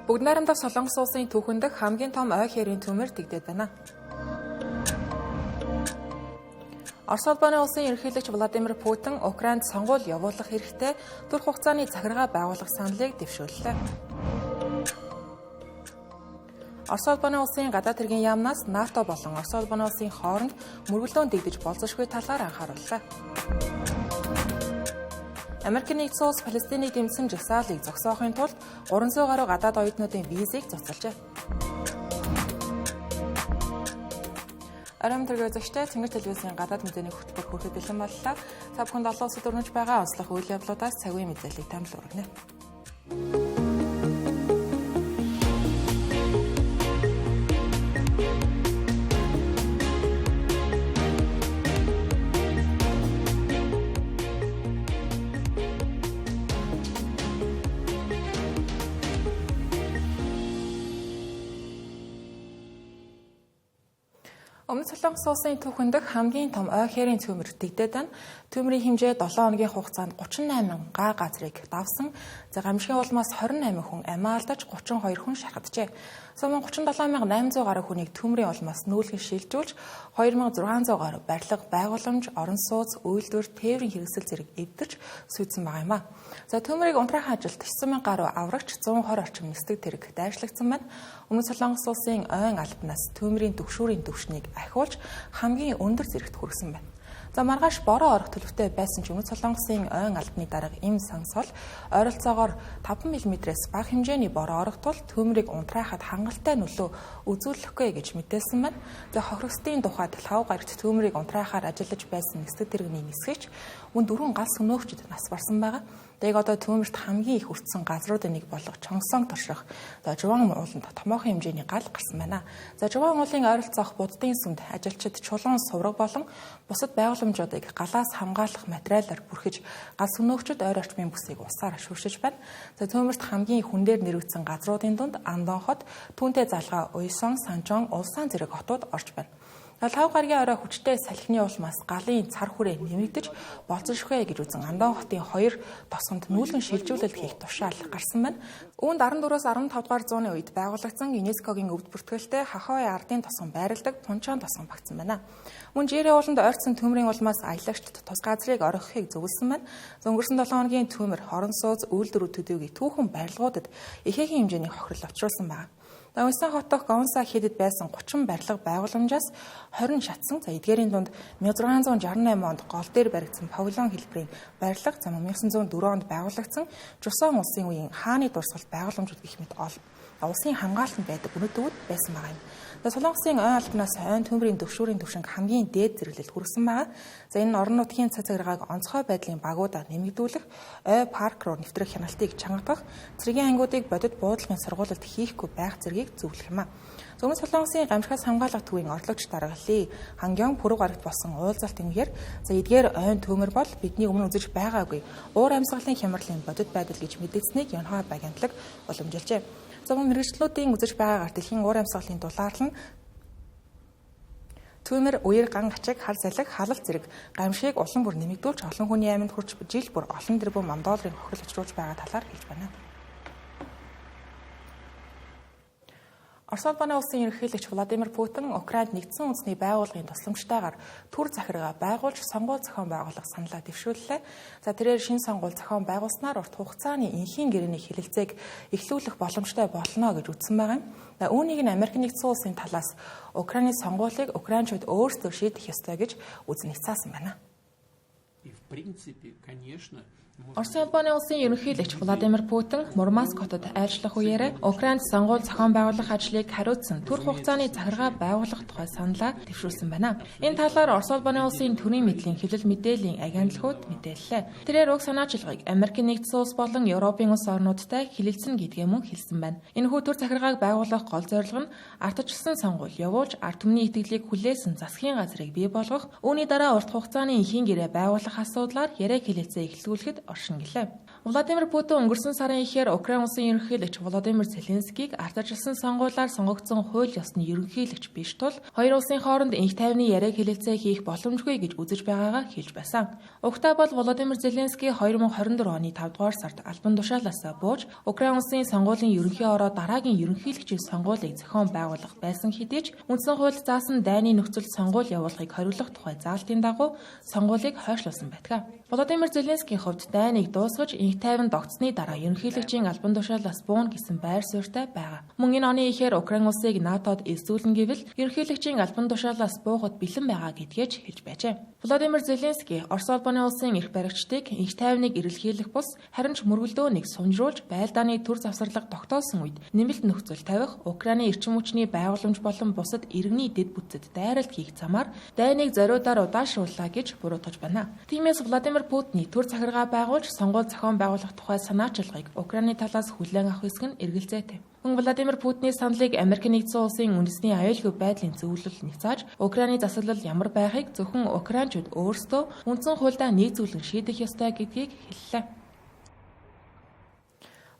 Бүгд найрамдах Солонгос улсын түүхэн дэх хамгийн том ой хэрийн төмөр тэгдэд байна. Орос улбаны улсын ерөнхийлөгч Владимир Путин Украинд сонгуул явуулах хэрэгтэй түр хугацааны захиргаа байгуулах саналыг дэвшүүллээ. Орос улбаны улсын гадаад хэргийн яамнаас НАТО болон Орос улбаны улсын хооронд мөргөлдөөн дэгдэж болзошгүй талаар анхаарууллаа. Америкийн нэгдсэн улс Палестинийг дэмжсэн жагсаалыг зогсоохын тулд 300 гаруй гадаад оюутнуудын визийг цуцалжээ. Арам төргөө зөвштэй Цэнгэр телевизийн гадаад мэдээний хөтөлбөр хүрэхэд бэлэн боллоо. Та бүхэнд олон улсад өрнөж байгаа онцлог үйл явдлуудаас цагийн мэдээллийг танил өргөнө. Өмнөд Солонгос улсын түүхэн дэх хамгийн том ой хэрийн төмөр тэгдэд байна. Төмрийн хэмжээ 7 хоногийн хугацаанд 38 га газрыг давсан. За гамшигын улмаас 28 хүн амиа алдаж 32 хүн шархаджээ. Сумын 37,800 гаруй хүнийг төмрийн улмаас нүүлгэн шилжүүлж 2600 гаруй барилга, байгууламж, орон сууц, үйлдвэр, тээврийн хэрэгсэл зэрэг эвдэрч сүйдсэн байгаа юм а. За төмрийг унтраах ажилд 90000 гаруй аврагч 120 орчим нисдэг тэрэг дайрчлагдсан байна. Өмнөд Солонгос улсын ойн албанаас төмрийн төгшүүрийн түвшнийг ахиулж хамгийн өндөр зэрэгт хүргэсэн байна. За маргааш бороо орох төлөвтэй байсан ч Өмнөд Солонгосын ойн албаны дарга им сансол ойролцоогоор 5 мм-ээс бага хэмжээний бороо орох тул төмрийг унтраахад хангалттай нөлөө үзүүлэхгүй гэж мэдээлсэн байна. За хохирогчдын тухайд лав гарагт төмрийг унтраахаар ажиллаж байсан нисдэг тэрэгний нисгэгч мөн 4 гал сүнөөгчд нас барсан байгаа. Дэг одоо төмөрт хамгийн их өртсөн газруудын нэг болох Чонгсон торших. За Жуван ууланд томоохон хэмжээний гал гарсан байна. За Жуван уулын ойролцоох буддын сүмд ажилчид чулуун сувраг болон бусад байгууламжуудыг галаас хамгаалах материалаар бүрхэж гал сүнөөгчд ойр орчмын бүсийг усаар шүршиж байна. За төмөрт хамгийн хүндээр нэрвэгдсэн газруудын дунд Андон хот, Түүнтэй залгаа, Уйсон, Санчон, Улсан зэрэг хотууд орж байна. 5 гаргийн орой хүчтэй салхины улмаас галын цар хүрээ нэмэгдэж болцошгүй гэж үзэн Андон хотын 2 тосгонд нүүлгэн шилжүүлэлт хийх тушаал гарсан байна. Үүнд 14-өөс 15 дугаар зууны үед байгуулагдсан ЮНЕСКОгийн өвд бүртгэлтэй Хахой ардын тосгон байрладаг Пунчон тосгон багтсан байна. Мөн Жирэ ууланд ойрцсон төмрийн улмаас аялагчд тус газрыг орхихыг зөвлөсөн байна. Өнгөрсөн 7 хоногийн төмөр хорон сууц үйлдвэрүүд төдийгүй түүхэн барилгуудад ихээхэн хэмжээний хохирол учруулсан байна. Уйсан хотох Гонса хийдэд байсан 30 барилга байгууламжаас 20 шатсан. За эдгээрийн дунд 1668 онд гол дээр баригдсан павильон хэлбэрийн барилга, 1904 онд байгуулагдсан Жусон улсын үеийн хааны дурсгалт байгууламжууд гэх мэт улсын хамгаалтанд байдаг өнөдүүд байсан байгаа юм. Солонгосын ойн албанаас ойн төмрийн төвшүүрийн түвшинг хамгийн дээд зэрэглэлд хүрсэн байгаа. За энэ орон нутгийн цацаг гарагааг онцгой байдлын багуудаар нэмэгдүүлэх, ой парк руу нэвтрэх хяналтыг чангадах, цэргийн ангиудыг бодит буудлагын сургуулилд хийхгүй байх зэргийг зөвлөх юм а. Өмнөд Солонгосын гамшигаас хамгаалах төвийн орлогч дарга Ли Хангён пүрэв гарагт болсон уулзалтын үеэр за эдгээр ойн төмөр бол бидний өмнө үзэж байгаагүй уур амьсгалын хямралын бодит байдал гэж мэдэгдсэнийг Юнхой агентлаг уламжилжээ. За мэргэжлүүдийн үзэж байгаагаар дэлхийн уур амьсгалын дулаалал нь төмөр, үер, ган ачиг, хар салхи, халалт зэрэг гамшиг улам бүр нэмэгдүүлж олон хүний айманд хүрч жил бүр олон тэрбум $1 хохирол учруулж байгаа талаар хэлж байна. Орос улбаны улсын ерөнхийлөгч Владимир Путин Украинд нэгдсэн үндэсний байгууллагын тусламжтайгаар түр захиргаа байгуулж сонгуул зохион байгуулах саналаа дэвшүүллээ. За тэрээр шинэ сонгуул зохион байгуулснаар урт хугацааны энхийн гэрээний хэлэлцээг эхлүүлэх боломжтой болно гэж үзсэн байгаа юм. Үүнийг нь Америк нэгдсэн улсын талаас Украиний сонгуулийг украинчууд өөрсдөө шийдэх ёстой гэж үзэн хязгаасан байна. Орос улбаны улсын ерөнхийлөгч Владимир Путин Мурманск хотод айлчлах үеэр Украинд сонгуул зохион байгуулах ажлыг хариуцсан түр хугацааны захиргаа байгуулах тухай саналаа дэвшүүлсэн байна. Энэ талаар Орос улбаны улсын төрийн мэдлийн хэвлэл мэдээллийн агентлагууд мэдээллээ. Тэрээр уг санаачилгааг Америкийн нэгдсэн улс болон Европын улс орнуудтай хэлэлцэн гэдгээ мөн хэлсэн байна. Энэхүү түр захиргааг байгуулах гол зорилго нь ардчилсан сонгуул явуулж ард түмний итгэлийг хүлээсэн засгийн газрыг бий болгох, үүний дараа урт хугацааны энхийн гэрээ байгуулах асуудлаар яриаг хэлэлцээ эхлүүлэхэд оршин гэлээ. Владимир Путин өнгөрсөн сарын ихээр Украин улсын ерөнхийлөгч Володимир Зеленскийг ардчилсан сонгуулиар сонгогдсон хууль ёсны ерөнхийлөгч биш тул хоёр улсын хооронд энх тайвны яриаг хэлэлцээ хийх боломжгүй гэж үзэж байгаагаа хэлж байсан. Угтаа бол Володимир Зеленский 2024 оны 5 дугаар сард албан тушаалаас бууж Украин улсын сонгуулийн ерөнхий ороо дараагийн ерөнхийлөгчийн сонгуулийг зохион байгуулах байсан хэдий ч үндсэн хууль заасан дайны нөхцөлд сонгуул явуулахыг хориглох тухай заалтын дагуу сонгуулийг хойшлуулсан байдаг. Володимир Зеленскийн хувьд дайныг дуусгаж энх тайван тогтсны дараа ерөнхийлөгчийн албан тушаалаас бууна гэсэн байр суурьтай байгаа. Мөн энэ оны ихээр Украин улсыг НАТОд элсүүлэн гэвэл ерөнхийлөгчийн албан тушаалаас буугад бэлэн байгаа гэдгийг хэлж байжээ. Владимир Зеленский Орос улбаны улсын эрх баригчдыг энх тайвныг эрэлхийлэх бус харин ч мөргөлдөөнийг сунжруулж байлдааны төр завсарлага тогтоосон үед нэмэлт нөхцөл тавих, Украины эрчим хүчний байгууламж болон бусад иргэний дэд бүтцэд дайралт хийх замаар дайныг зориудаар удаашрууллаа гэж буруутгаж байна. Тиймээс Владимир Путиний төр захиргаа байгуулж сонгуул зохион байгуулах тухай санаачилгааг Украины талаас хүлээн авах хэсэг нь эргэлзээтэй. Мөн Владимир Путиний саналыг Америк нэгдсэн улсын үндэсний аюулгүй байдлын зөвлөл нэгцааж Украины засаглал ямар байхыг зөвхөн украинчууд өөрсдөө үндсэн хуульдаа нийцүүлэн шийдэх ёстой гэдгийг хэллээ.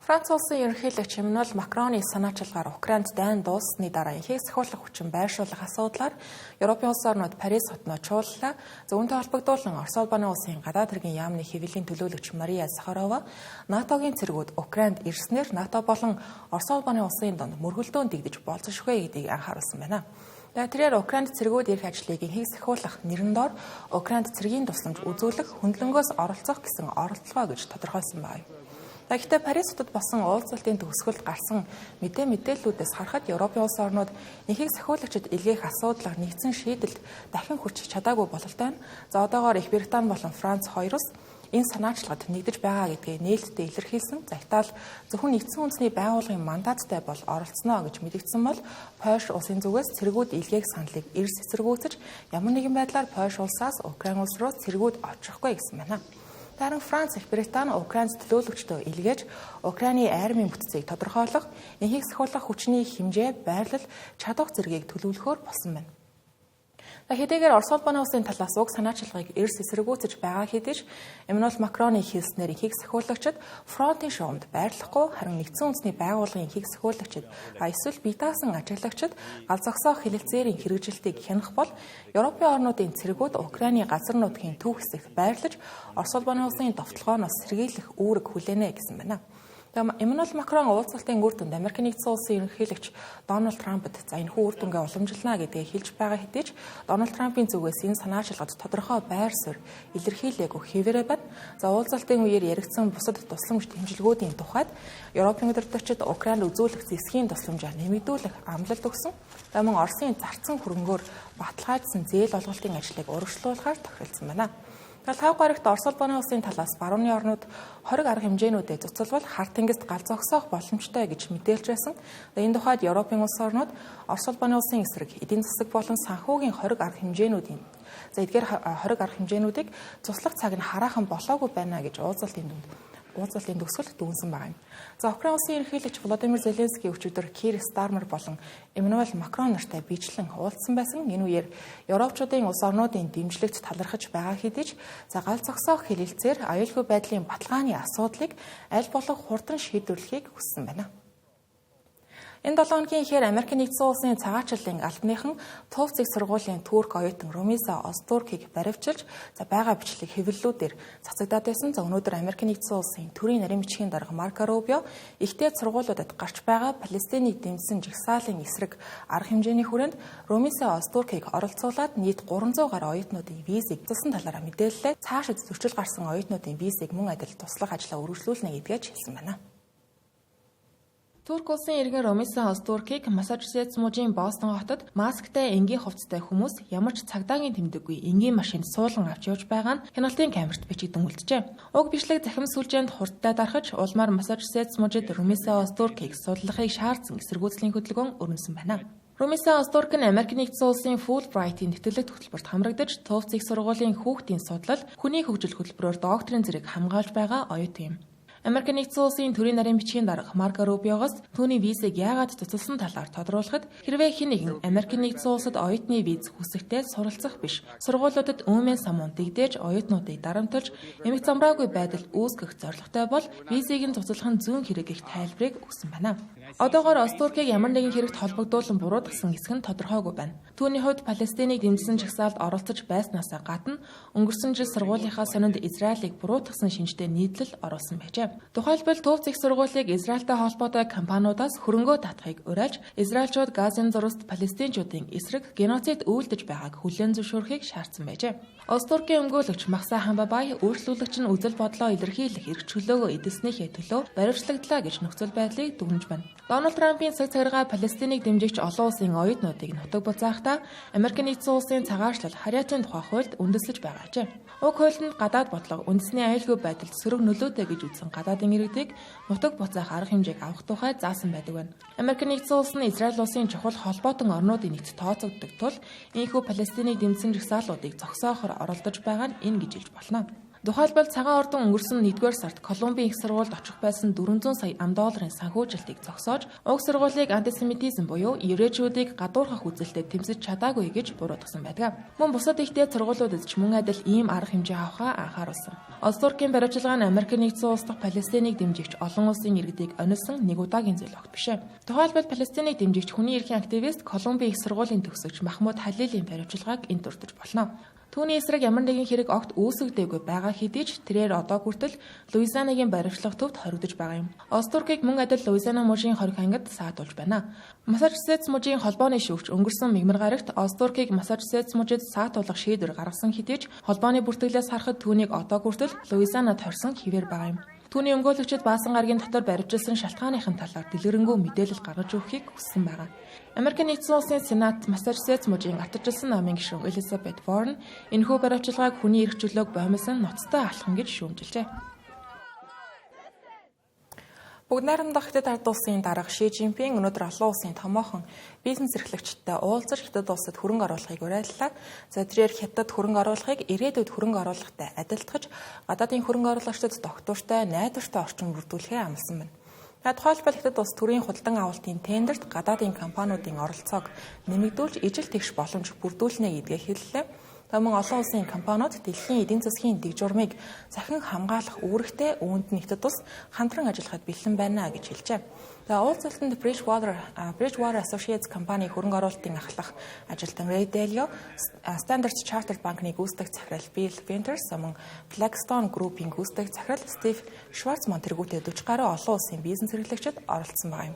Франц улсын ерөнхийлөгч Эммануэль Макроны санаачилгаар Украинд дайн дууссаны дараа энхийг сахиулах хүчин байршуулах асуудлаар Европын улс орнууд Парис хотноо чууллаа. Үүнтэй холбогдуулан Орос улбаны улсын гадаад хэргийн яамны хэвлэлийн төлөөлөгч Мария Захарова НАТОгийн цэргүүд Украинд ирснээр НАТО болон Орос улбаны улсын донд мөргөлдөөн дэгдэж болцошгүй гэдгийг анхааруулсан байна. Тэрээр Украинд цэргүүд эрх ажлыг энхийг сахиулах нэрэн доор Украинд цэргийн тусламж үзүүлэх хөндлөнгөөс оролцох гэсэн оролдлогоо гэж тодорхойлсон байна. Гэхдээ Парис хотод болсон уулзалтын төгсгөлд гарсан мэдээллүүдээс харахад Европын улс орнууд энхийг сахиулагчид илгээх асуудлаар нэгдсэн шийдэлд дахин хүрч чадаагүй бололтой нь. За одоогоор Их Британи болон Франц хоёроос энэ санаачлагад нэгдэж байгаа гэдгийг нээлттэй илэрхийлсэн. Загтаал зөвхөн нэгдсэн үндэсний байгууллагын мандаттай бол оролцсноо гэж мэдэгдсэн бол Польш улсын зүгээс цэргүүд илгээх саналыг эрс эсэргүүцэж ямар нэгэн байдлаар Польш улсаас Украин улс руу цэргүүд очихгүй гэсэн байна. Харин Франц, Их Британи Украинд төлөөлөгчдөө илгээж Украины армийн бүтцийг тодорхойлох, энхийг сахиулах хүчний хэмжээ, байрлал, чадвар зэргийг төлөвлөхөөр болсон байна. Хэдийгээр Орос улбаны улсын талаас уг санаачилгааг эрс эсэргүүцэж байгаа хэдий ч Эммануэль Макроны хэлснээр энхийг сахиулагчид фронтын шугамд байрлахгүй харин нэгдсэн үндэсний байгууллагын энхийг сахиулагчид эсвэл бие даасан ажиглагчид гал зогсоох хэлэлцээрийн хэрэгжилтийг хянах бол Европын орнуудын цэргүүд Украины газар нутгийн төв хэсэгт байрлаж Орос улбаны улсын довтлогооноос сэргийлэх үүрэг хүлээнэ гэсэн байна. Эммануэль Макрон уулзалтын үр дүнд Америк нэгдсэн улсын ерөнхийлөгч Дональд Трампд энэхүү үр дүнгээ уламжилна гэдгийг хэлж байгаа хэдий ч Дональд Трампын зүгээс энэ санаачилгад тодорхой байр суурь илэрхийлээгүй хэвээрээ байна. Уулзалтын үеэр яригдсан бусад тусламж дэмжлэгүүдийн тухайд Европын удирдагчид Украинд үзүүлэх зэвсгийн тусламжаа нэмэгдүүлэх амлалт өгсөн. Мөн Оросын зарцсан хөрөнгөөр баталгаажсан зээл олголтын ажлыг урагшлуулахаар тохиролцсон байна. 5 гарагт Орос улбаны улсын талаас барууны орнууд хориг арга хэмжээнүүдэд цуцалбал харт тэнгист гал зогсоох боломжтой гэж мэдээлж байсан. Энэ тухайд Европын улс орнууд Орос улбаны улсын эсрэг эдийн засаг болон санхүүгийн хориг арга хэмжээнүүдийн эдгээр хориг арга хэмжээнүүдийг цуслах цаг нь хараахан болоогүй байна гэж уулзалтын төгсгөлд дүгнсэн байна. Украин улсын ерөнхийлөгч Володимир Зеленский өчигдөр Кир Стармер болон Эммануэль Макрон нартай бичлэн уулзсан байсан. Энэ үеэр Европчуудын улс орнуудын дэмжлэгт талархаж байгаа хэдий ч гал зогсоох хэлэлцээр аюулгүй байдлын баталгааны асуудлыг аль болох хурдан шийдвэрлэхийг хүссэн байна. Энэ 7 хоногийн ихээр Америк нэгдсэн улсын цагаачлалын албаныхан Товц их сургуулийн Турк оюутан Румиса Озтуркийг баривчилж байгаа бичлэг хэвлэлүүдээр цацагдаад байсан. Өнөөдөр Америк нэгдсэн улсын төрийн нарийн бичгийн дарга Марко Рубио ихтэй сургуулиудад гарч байгаа Палестиныг дэмжсэн жагсаалын эсрэг арга хэмжээний хүрээнд Румиса Озтуркийг оролцуулаад нийт 300 гаруй оюутнуудын визийг цусан талаараа мэдээллээ. Цаашид зөрчил гарсан оюутнуудын визийг мөн адил туслах ажлаа үргэлжлүүлнэ гэдгийг хэлсэн байна. Турк улсын иргэн Румиса Озтуркийг Массачусетс мужийн Бостон хотод масктай энгийн хувцастай хүмүүс ямар ч цагдаагийн тэмдэггүй энгийн машинд суулган авч явж байгаа нь хяналтын камерт бичигдэн үлджээ. Уг бичлэг захим сүлжээнд хурдтай дарахж улмаар Массачусетс мужид Румиса Озтуркийг судлахыг шаардсан эсэргүүцлийн хөдөлгөөн өрнөсөн байна. Румиса Озтурк нь Америк нэгдсэн улсын Fulbright-ийн тэтгэлэг хөтөлбөрт хамрагдаж Товц их сургуулийн хүүхдийн судлал, хүний хөгжил хөтөлбөрөөр докторийн зэрэг хамгаалж байгаа оюутан юм. Америк нэгдсэн улсын төрийн нарийн бичгийн дарга Марко Рубиогоос түүний визийг яагаад цуцласан талаар тодруулахад хэрвээ хэн нэгэн Америк нэгдсэн улсад оюутны виз хүсэхдээ суралцах биш, сургуулиудад өөмийн самуун дэгдээж оюутнуудыг дарамтлж эмх замраагүй байдал үүсгэх зорилготой бол визийг нь цуцлах нь зүүн хэрэг гэх тайлбарыг өгсөн байна. Одоогоор Туркийг ямар нэгэн хэрэгт холбогдуулан буруутгасан хэсэг нь тодорхойгүй байна. Түүний хувьд Палестиныг дэмжсэн жагсаалд оролцож байснаас гадна өнгөрсөн жил сургуулийнхаа сонинд Израилийг буруутгасан шинжтэй нийтлэл оруулсан байжээ. Тухайлбал Төв зэх сургуулийг Израильтай холбоотой компаниудаас хөрөнгөө татахыг уриалж, израильчууд Газын зурагт Палестинчуудын эсрэг геноцид үйлдэж байгааг хүлээн зөвшөөрөхийг шаардсан байжээ. Туркийн өмгөөлөгч Махса Хамбабай өөрчлөлөгч нь үзэл бодлоо илэрхийлэх эрх чөлөөгөө эдэснийхээ төлөө баривчлагдлаа гэж нөхцөл байдлыг дүгнэж байна. Дональд Трампын цаг цагаараа Палестиныг дэмжигч олон улсын оюутнуудыг нутаг буцаахдаа Америк нэгдсэн улсын цагаачлал хариатын тухай хуульд үндэслэж байгаажээ. Уг хуульд гадаад бодлого үндэсний аюулгүй байдалд сөрөг нөлөөтэй гэж үзсэн гадаадын иргэдийг нутаг буцаах арга хэмжээг авах тухай заасан байдаг байна. Америк нэгдсэн улс нь Израиль улсын чухал холбоотон орнуудын нэгт тооцогддог тул ийхүү Палестиныг дэмжсэн жагсаалуудыг зогсоохоор оролдож байгаа нь энэ гэж хэлж болно. Тухайлбал цагаан ордон өнгөрсөн 1-р сард Колумбийн их сургуульд очих байсан 400 сая $400 санхүүжилтийг зогсоож, уг сургуулийг антисемитизм буюу еврейчүүдийг гадуурхах үзэлтэд тэмцэж чадаагүй гэж буруутгасан байдаг. Мөн бусад их дээд сургуулиудад ч мөн адил ийм арга хэмжээ авахаа анхааруулсан. Туркийн баримтлагаа нь Америк нэгдсэн улс дахь Палестиныг дэмжигч олон улсын иргэдийг онилсон нэг удаагийн зүйл огт биш. Тухайлбал Палестиныг дэмжигч хүний эрхийн активист Колумбийн их сургуулийн төгсөгч Махмуд Халилийн баримтлагааг энд дурдж болно. Түүний эсрэг ямар нэгэн хэрэг огт үүсгдээгүй байгаа хэдий ч тэрээр одоо хүртэл Луизианагийн баримтлах төвд хоригдож байгаа юм. Туркийг мөн адил Луизиана мужийн хориг ангид саатуулж байна. Массачусетс мужийн холбооны шүүгч өнгөрсөн мигмар гарагт Туркийг Массачусетс мужид саатуулах шийдвэр гаргасан хэдий ч холбооны бүртгэлээс харахад түүнийг одоо хүртэл Луизианад хорсон хэвээр байгаа юм. Түүний өмгөөлөгчид баасан гарагийн дотор баривчилсан шалтгааныхын талаар дэлгэрэнгүй мэдээлэл гаргаж өгөхийг хүссэн байна. Америк нэгдсэн улсын Сенат Массачусетс мужийн ардчилсан намын гишүүн Элизабет Warren энэхүү баривчилгааг хүний эрх чөлөөг боомлсон ноцтой алхам гэж шүүмжилжээ. Бүгд найрамдах Хятад ард улсын дарга Ши Жинпин өнөөдөр олон улсын томоохон бизнес эрхлэгчидтэй уулзаж Хятад улсад хөрөнгө оруулахыг уриаллаа. За тэрээр Хятад хөрөнгө оруулахыг ирээдүйд хөрөнгө оруулахтай адилтгаж, гадаадын хөрөнгө оруулагчдад тогтвортой, найдвартай орчин бүрдүүлэхээ амласан байна. Тухайлбал Хятад улс төрийн худалдан авалтын тендерт гадаадын компаниудын оролцоог нэмэгдүүлж ижил тэгш боломж бүрдүүлнэ гэдгээ хэллээ. Мөн олон улсын компаниуд дэлхийн эдийн засгийн дэг журмыг захин хамгаалах үүрэгтэй үүнд нь Хятад улс хамтран ажиллахад бэлэн байна гэж хэлжээ. Уулзалтанд Bridgewater Associates компани хөрөнгө оруулалтын ахлах ажилтан Ray Dalio, Standard Chartered банкны гүйцэтгэх захирал Bill Winters, мөн Blackstone Group-ийн гүйцэтгэх захирал Steve Schwarzman тэргүүтээ 40 гаруй олон улсын бизнес эрхлэгчид оролцсон байна.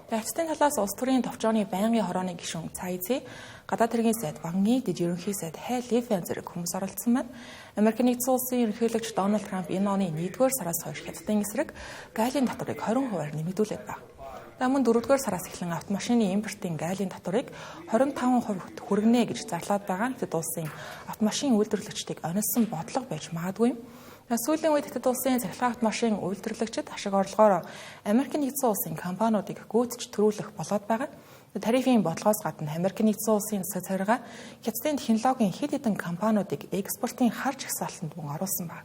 Хятадын талаас улс төрийн товчооны байнгын хорооны гишүүн Цай Ци, гадаад хэргийн сайд банкны дэд ерөнхий сайд Хай Лифен зэрэг хүмүүс оролцсон байна. Америк нэгдсэн улсын ерөнхийлөгч Дональд Трамп энэ оны 1-р сараас хойш Хятадын эсрэг гаалийн татварыг 20% нэмэгдүүлээд байна. Мөн 4-р сараас эхлэн автомашины импортын гаалийн татварыг 25% хүргэнэ гэж зарлаад байгаа нь Хятад улсын автомашин үйлдвэрлэгчдийг онилсон бодлого байж магадгүй юм. Сүүлийн үед Хятад улсын цахилгаан автомашин үйлдвэрлэгчид ашиг орлогоор Америк нэгдсэн улсын компаниудыг гүйцэж төрүүлэх болоод байгаа. Тарифын бодлогоос гадна Америк нэгдсэн улсын засаг захиргаа Хятадын технологийн хэд хэдэн компаниудыг экспортын хар жагсаалтанд мөн оруулсан байна.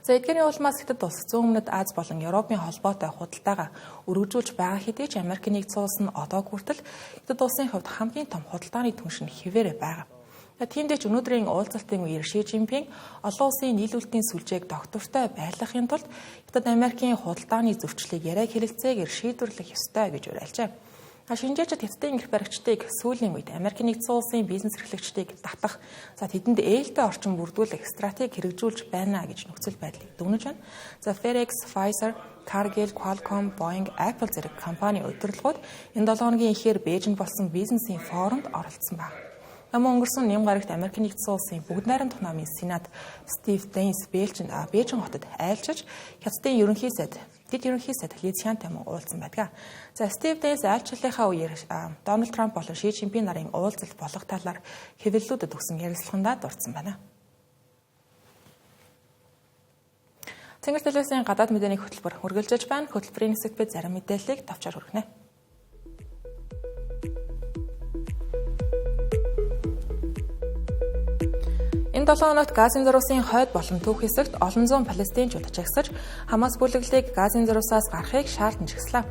Эдгээрийн улмаас Хятад улс зүүн өмнөд Аз болон Европын холбоотой худалдаагаа өргөжүүлж байгаа хэдий ч Америк нэгдсэн улс нь одоо хүртэл Хятад улсын хувьд хамгийн том худалдааны түнш нь хэвээрээ байгаа. Тиймдээ ч өнөөдрийн уулзалтын үеэр Ши Жинпин олон улсын нийлүүлэлтийн сүлжээг доктортой байлгахын тулд Хятад Америкийн худалдааны зөрчлийг яриаг хэлэлцээгээр шийдвэрлэх ёстой гэж уриалжээ. Шинжээчид Хятадын эрх баригчдыг сүүлийн үед Америк нэгдсэн улсын бизнес эрхлэгчдийг татах, тэдэнд ээлтэй орчин бүрдүүлэх стратеги хэрэгжүүлж байна гэж нөхцөл байдлыг дүгнэж байна. FedEx, Pfizer, Cargill, Qualcomm, Boeing, Apple зэрэг компани удирдлагууд энэ 7 хоногийн эхээр Бээжинд болсон бизнесийн форумд оролцсон байна. Өнгөрсөн нэм гарагт Америк нэгдсэн улсын бүгд найрамдах намын Сенат Стив Дейнс Бээжин хотод айлчиж Хятадын ерөнхий сайд Ли Цянтай уулзсан байдаг. Стив Дейнс айлчлалынхаа үеэр Дональд Трамп болон Ши Жинпин нарын уулзалт болох талаар хэвлэлүүдэд өгсөн ярилцлаганд дурдсан байна. Цэнгэр телевизийн гадаад мэдээний хөтөлбөр үргэлжлэж байна. Хөтөлбөрийн хэсэгт бид зарим мэдээллийг товчоор хүргэнэ. Энэ Энэ 7 хоногт Газын зуруусын хойд болон төв хэсэгт олон зуун палестинчууд чагсаж, Хамас бүлэглэлийг Газын зурусаас гарахыг шаардсан жагслаа.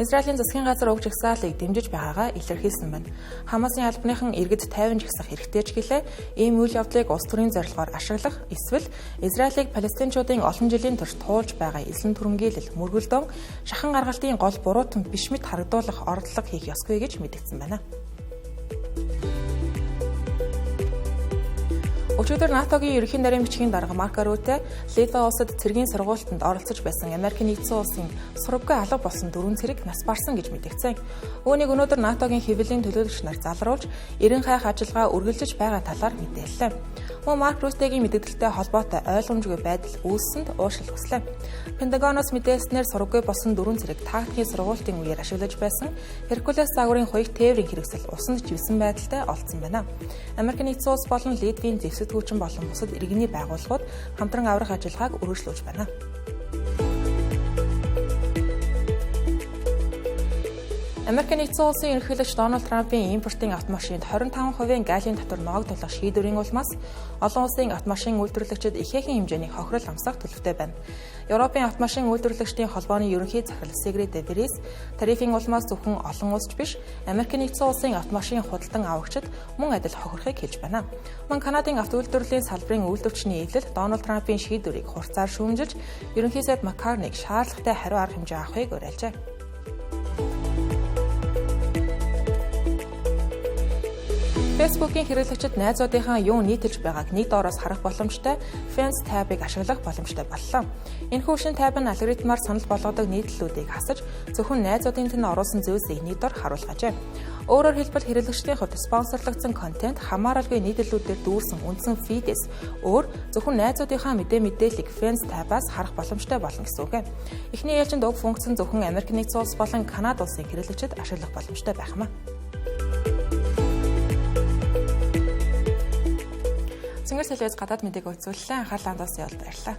Израилийн засгийн газар уг жагсаалыг дэмжиж байгаагаа илэрхийлсэн байна. Хамасын албаныхан иргэд тайван жагсах хэрэгтэй ч гэлээ ийм үйл явдлыг улс төрийн зорилгоор ашиглах эсвэл Израилийг палестинчуудын олон жилийн турш туулж байгаа эзлэн түрэмгийлэл мөргөлдөөн шахан гаргалтын гол буруутанд биш мэт харагдуулах ордлого хийх ёсгүй гэж мэдгдсэн байна. Өчигдөр НАТОгийн ерөнхий нарийн бичгийн дарга Марко Рюте Литва улсад цэргийн сургуультанд оролцож байсан Америкийн нэгдсэн улсын сурвалгүй алга болсон 4 цэрэг нас барсан гэж мэдгдсэн. Үүнийг өнөөдөр НАТОгийн хэвлэлийн төлөөлөгч нар залруулж, эрен хайх ажиллагаа үргэлжлэж байгаа талаар мэдээллээ. Мөн Марко Рютегийн мэдээлэлтэй холбоотой ойлгомжгүй байдал үүссэнд уушлал хүслээ. Пентагоноос мэдээлснээр сурвалгүй болсон 4 цэрэг тактикийн сургуулийн үеэр ашиглаж байсан Hercules загварын хоёрт тээврийн хэрэгсэл усанд живсэн байдалтай олдсон байна. Америкийн нэгдсэн улс болон Литвийн зэвсэг түүчин болон бусад иргэний байгууллагууд хамтран аврах ажиллагааг үргэлжлүүлж байна. Америкийн нэгдсэн улсын ерөнхийлөгч Дональд Трампын импортын автомашинд 25% галлын татвар ногдуулах шийдвэрийн улмаас олон улсын автомашин үйлдвэрлэгчид ихээхэн хэмжээний хохирол амсах төлөвтэй байна. Европын автомашин үйлдвэрлэгчдийн холбооны ерөнхий захирал Сигрид де Врис тарифын улмаас зөвхөн олон улсч биш, Америкийн нэгдсэн улсын автомашин худалдан авагчид мөн адил хохирохыг хэлж байна. Мөн Канадын авто үйлдвэрлэлийн салбарын үйлдвэрчний эвлэл Дональд Трампын шийдвэрийг хурцаар шүүмжилж, ерөнхий сайд Маккарник шаардлагатай хариу арга хэмжээ авахыг уриалжээ. Facebook-ийн хэрэглэгчид найзуудынхаа юу нийтэлж байгааг нэг доороос харах боломжтой Friends tab-ыг ашиглах боломжтой боллоо. Энэхүү шин tab нь алгоритмаар санал болгодог нийтлэлүүдийг хасаж, зөвхөн найзуудын тэнд оруулсан зүйлсийг нэг дор харуулгажээ. Өөрөөр хэлбэл хэрэглэгчдийн хувьд спонсорлогдсон контент хамааралгүй нийтлэлүүдээр дүүрсэн үндсэн фидээс өөр зөвхөн найзуудынхаа мэдээллийг Friends tab-аас харах боломжтой болно гэсэн үг. Эхний ээлжинд уг функц нь зөвхөн Америк нэгдсэн улс болон Канада улсын хэрэглэгчид ашиглах боломжтой байх юм. Цэнгэр телевиз гадаад мэдээг үзүүллээ. Анхаарлаа хандуулсан явдал баярлалаа.